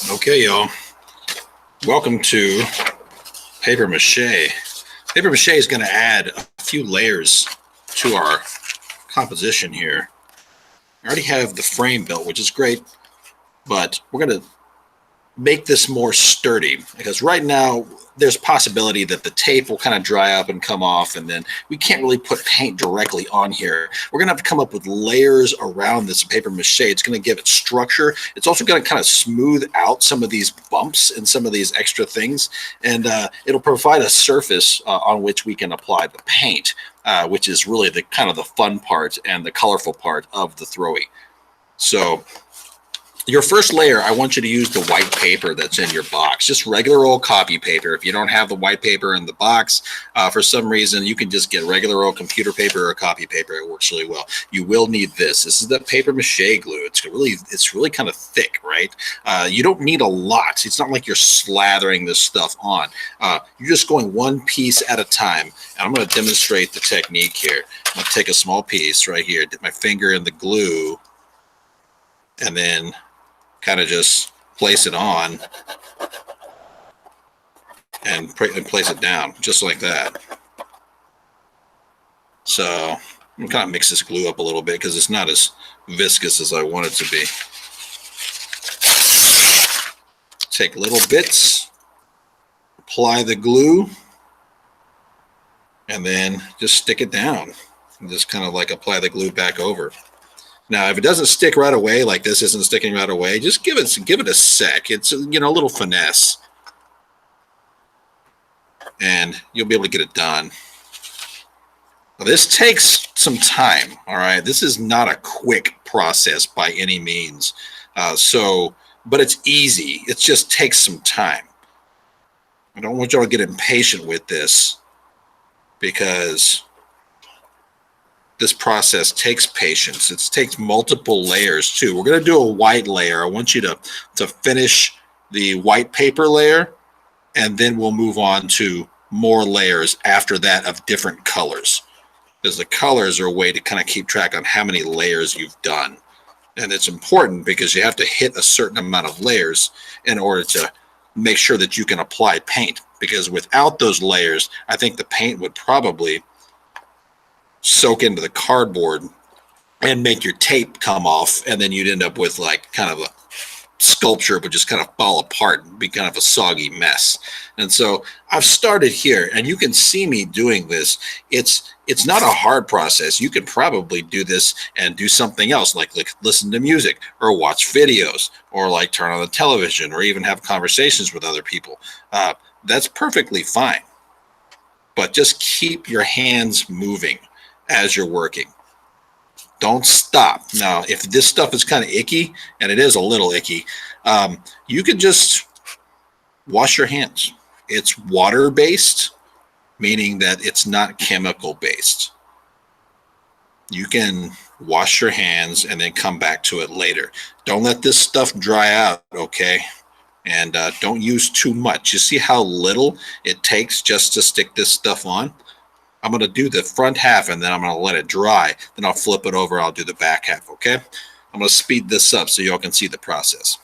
Okay, y'all. Welcome to Paper Mache. Paper Mache is going to add a few layers to our composition here. I already have the frame built, which is great, but we're going to make this more sturdy because right now there's possibility that the tape will kind of dry up and come off, and then we can't really put paint directly on here. We're going to have to come up with layers around this paper mache. It's going to give it structure. It's also going to kind of smooth out some of these bumps and some of these extra things, and it'll provide a surface on which we can apply the paint, which is really the kind of the fun part and the colorful part of the Throwie. So your first layer, I want you to use the white paper that's in your box, just regular old copy paper. If you don't have the white paper in the box, for some reason, you can just get regular old computer paper or copy paper. It works really well. You will need this. This is the paper mache glue. It's really kind of thick, right? You don't need a lot. It's not like you're slathering this stuff on. You're just going one piece at a time. And I'm going to demonstrate the technique here. I'm going to take a small piece right here, dip my finger in the glue, and then kind of just place it on and place it down just like that. So I'm going to kind of mix this glue up a little bit because it's not as viscous as I want it to be. Take little bits, apply the glue, and then just stick it down and just kind of like apply the glue back over. Now, if it doesn't stick right away, like this isn't sticking right away, just give it a sec. It's, you know, a little finesse, and you'll be able to get it done. Now, this takes some time, all right? This is not a quick process by any means. But it's easy. It just takes some time. I don't want y'all to get impatient with this because this process takes patience. It takes multiple layers too. We're going to do a white layer. I want you to finish the white paper layer, and then we'll move on to more layers after that of different colors, because the colors are a way to kind of keep track on how many layers you've done. And it's important because you have to hit a certain amount of layers in order to make sure that you can apply paint, because without those layers, I think the paint would probably soak into the cardboard and make your tape come off, and then you'd end up with like kind of a sculpture but just kind of fall apart and be kind of a soggy mess. And so I've started here, and you can see me doing this. It's not a hard process. You can probably do this and do something else, like listen to music or watch videos or like turn on the television or even have conversations with other people. That's perfectly fine, but just keep your hands moving as you're working. Don't stop. Now, if this stuff is kind of icky, and it is a little icky, you can just wash your hands. It's water-based, meaning that it's not chemical-based. You can wash your hands and then come back to it later. Don't let this stuff dry out, okay? And don't use too much. You see how little it takes just to stick this stuff on? I'm going to do the front half, and then I'm going to let it dry. Then I'll flip it over. I'll do the back half, okay? I'm going to speed this up so y'all can see the process.